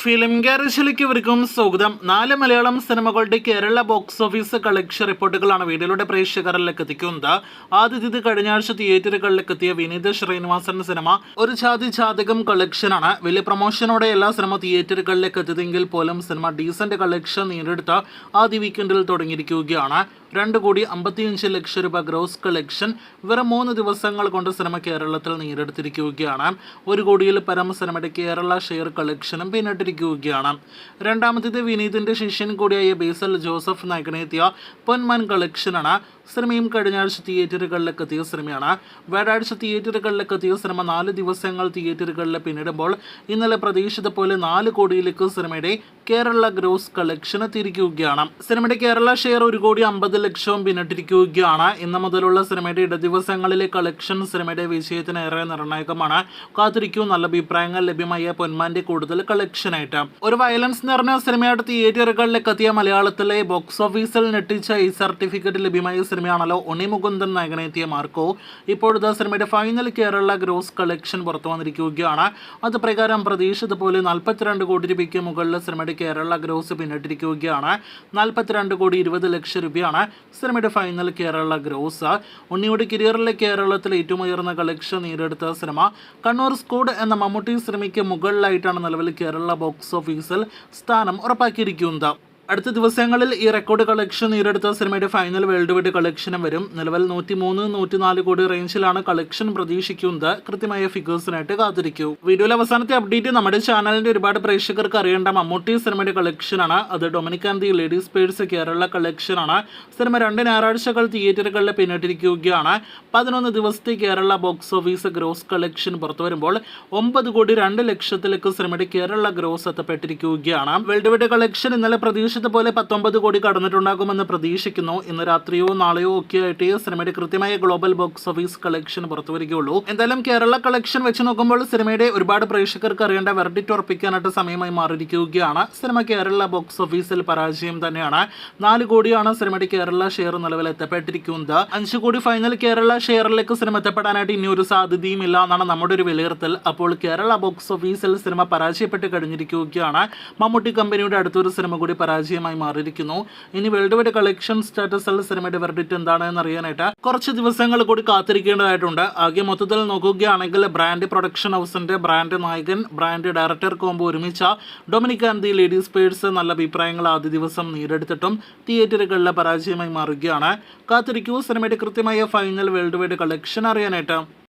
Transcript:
Film ഗാരേജിലേക്ക് ഇവർക്കും സ്വാഗതം. 4 മലയാളം സിനിമകളുടെ കേരള ബോക്സ് ഓഫീസ് കളക്ഷൻ റിപ്പോർട്ടുകളാണ് വീഡിയോയിലൂടെ പ്രേക്ഷകരിലേക്ക് എത്തിക്കുന്നത്. ആദ്യത്തേത് കഴിഞ്ഞ ആഴ്ച തിയേറ്ററുകളിലേക്ക് എത്തിയ വിനീത് ശ്രീനിവാസൻ സിനിമ ഒരു ജാതകം കളക്ഷനാണ്. വലിയ പ്രൊമോഷനോടെ എല്ലാ സിനിമ തിയേറ്ററുകളിലേക്ക് എത്തിയതെങ്കിൽ പോലും സിനിമ ഡീസന്റ് കളക്ഷൻ നേടിയെടുത്ത ആദ്യ വീക്കെൻഡിൽ തുടങ്ങിയിരിക്കുകയാണ്. 2,55 ലക്ഷം രൂപ ഗ്രോസ് കളക്ഷൻ വെറും 3 ദിവസങ്ങൾ കൊണ്ട് സിനിമ കേരളത്തിൽ നേടിയെടുത്തിരിക്കുകയാണ്. 1 കോടിയിൽ പരം സിനിമയുടെ കേരള ഷെയർ കളക്ഷനും പിന്നിട്ടിരിക്കുകയാണ്. രണ്ടാമത്തേത് വിനീതിന്റെ ശിഷ്യൻ കൂടിയായ ബേസൽ ജോസഫ് നായകനെത്തിയ പൊന്മാൻ കളക്ഷനാണ്. സിനിമയും കഴിഞ്ഞ ആഴ്ച തിയേറ്ററുകളിലേക്ക് എത്തിയ സിനിമയാണ്. വ്യാഴാഴ്ച തിയേറ്ററുകളിലേക്ക് എത്തിയ സിനിമ 4 ദിവസങ്ങൾ തിയേറ്ററുകളിൽ പിന്നിടുമ്പോൾ ഇന്നലെ പ്രതീക്ഷിച്ച പോലെ 4 കോടിയിലേക്ക് സിനിമയുടെ കേരള ഗ്രോസ് കളക്ഷൻ എത്തിയിരിക്കുകയാണ്. സിനിമയുടെ കേരള ഷെയർ 1,50,00,000 പിന്നിട്ടിരിക്കുകയാണ്. ഇന്ന് മുതലുള്ള സിനിമയുടെ ഇടദിവസങ്ങളിലെ കളക്ഷൻ സിനിമയുടെ വിജയത്തിന് ഏറെ നിർണായകമാണ്. കാത്തിരിക്കൂ, നല്ല അഭിപ്രായങ്ങൾ ലഭ്യമായ പൊന്മാന്റെ കൂടുതൽ കളക്ഷനായിട്ട്. ഒരു വയലൻസ് നിറഞ്ഞ സിനിമയായിട്ട് തിയേറ്ററുകളിലേക്ക് എത്തിയ മലയാളത്തിലെ ബോക്സ് ഓഫീസിൽ ഞെട്ടിച്ച ഈ സർട്ടിഫിക്കറ്റ് ലഭ്യമായ സിനിമയാണല്ലോ ഉണ്ണി മുകുന്ദൻ നായകനെത്തിയ മാർക്കോ. ഇപ്പോഴത്തെ സിനിമയുടെ ഫൈനൽ കേരള ഗ്രോസ് കളക്ഷൻ പുറത്തു വന്നിരിക്കുകയാണ്. അത് പ്രകാരം പ്രതീക്ഷിച്ചതുപോലെ 42 കോടി രൂപയ്ക്ക് മുകളിൽ സിനിമയുടെ കേരള ഗ്രോസ് പിന്നിട്ടിരിക്കുകയാണ്. 42,20,00,000 രൂപയാണ് സിനിമയുടെ ഫൈനൽ കേരള ഗ്രോസ്. ഉണ്ണിയുടെ കരിയറിലെ കേരളത്തിൽ ഏറ്റവും ഉയർന്ന കളക്ഷൻ നേടിയെടുത്ത സിനിമ കണ്ണൂർ സ്ക്വാഡ് എന്ന മമ്മൂട്ടി സിനിമയ്ക്ക് മുകളിലായിട്ടാണ് നിലവിൽ കേരള ബോക്സ് ഓഫീസിൽ സ്ഥാനം ഉറപ്പാക്കിയിരിക്കുന്നത്. അടുത്ത ദിവസങ്ങളിൽ ഈ റെക്കോർഡ് കളക്ഷൻ നേടിയെടുത്ത സിനിമയുടെ ഫൈനൽ വേൾഡ് വൈഡ് കളക്ഷനും വരും. നിലവിൽ 103-104 കോടി റേഞ്ചിലാണ് കളക്ഷൻ പ്രതീക്ഷിക്കുന്നത്. കൃത്യമായ ഫിഗേഴ്സിനായിട്ട് കാത്തിരിക്കൂ. വീഡിയോയിലെ അവസാനത്തെ അപ്ഡേറ്റ് നമ്മുടെ ചാനലിന്റെ ഒരുപാട് പ്രേക്ഷകർക്ക് അറിയേണ്ട മമ്മൂട്ടി സിനിമയുടെ കളക്ഷനാണ്. അത് Dominic and the ladies purse Kerala കളക്ഷനാണ്. സിനിമ 2 ഞായറാഴ്ചകൾ തിയേറ്ററുകളിൽ പിന്നിട്ടിരിക്കുകയാണ്. 11 ദിവസത്തെ Kerala box office gross collection പുറത്തു വരുമ്പോൾ 9,02,00,000 സിനിമയുടെ കേരള ഗ്രോസ് എത്തപ്പെട്ടിരിക്കുകയാണ്. വേൾഡ് വൈഡ് കളക്ഷൻ ഇന്നലെ പോലെ 19 കോടി കടന്നിട്ടുണ്ടാകുമെന്ന് പ്രതീക്ഷിക്കുന്നു. ഇന്ന് രാത്രിയോ നാളെയോ ഒക്കെ ആയിട്ട് സിനിമയുടെ കൃത്യമായ ഗ്ലോബൽ ബോക്സ് ഓഫീസ് കളക്ഷൻ പുറത്തു വരികയുള്ളൂ. എന്തായാലും കേരള കളക്ഷൻ വെച്ച് നോക്കുമ്പോൾ സിനിമയുടെ ഒരുപാട് പ്രേക്ഷകർക്ക് അറിയേണ്ട വെർഡിക്റ്റ് ഉറപ്പിക്കാനായിട്ട് സമയമായി മാറിയിരിക്കുകയാണ്. സിനിമ കേരള ബോക്സ് ഓഫീസിൽ പരാജയം തന്നെയാണ്. 4 കോടിയാണ് സിനിമയുടെ കേരള ഷെയർ നിലവിൽ എത്തപ്പെട്ടിരിക്കുന്നത്. 5 കോടി ഫൈനൽ കേരള ഷെയറിലേക്ക് സിനിമ എത്തപ്പെടാനായിട്ട് ഇനി ഒരു സാധ്യതയും ഇല്ല എന്നാണ് നമ്മുടെ ഒരു വിലയിരുത്തൽ. അപ്പോൾ കേരള ബോക്സ് ഓഫീസിൽ സിനിമ പരാജയപ്പെട്ട് കഴിഞ്ഞിരിക്കുകയാണ്. മമ്മൂട്ടി കമ്പനിയുടെ അടുത്തൊരു സിനിമ കൂടി പരാജയമായി മാറിയിരിക്കുന്നു. ഇനി വേൾഡ് വൈഡ് കളക്ഷൻ സ്റ്റാറ്റസിൽ സിനിമയുടെ വെർഡിക്റ്റ് എന്താണെന്ന് അറിയാനായിട്ട് കുറച്ച് ദിവസങ്ങൾ കൂടി കാത്തിരിക്കേണ്ടതായിട്ടുണ്ട്. ആകെ മൊത്തത്തിൽ നോക്കുകയാണെങ്കിൽ ബ്രാൻഡ് പ്രൊഡക്ഷൻ ഹൗസിന്റെ ബ്രാൻഡ് നായകൻ ബ്രാൻഡ് ഡയറക്ടർ കോംബോ ഒരുമിച്ച Dominic and the ladies purse നല്ല അഭിപ്രായങ്ങൾ ആദ്യ ദിവസം നേടിയെടുത്തിട്ടും തിയേറ്ററുകളിലെ പരാജയമായി മാറുകയാണ്. കാത്തിരിക്കൂ സിനിമയുടെ കൃത്യമായ ഫൈനൽ വേൾഡ് വൈഡ് കളക്ഷൻ അറിയാനായിട്ട്.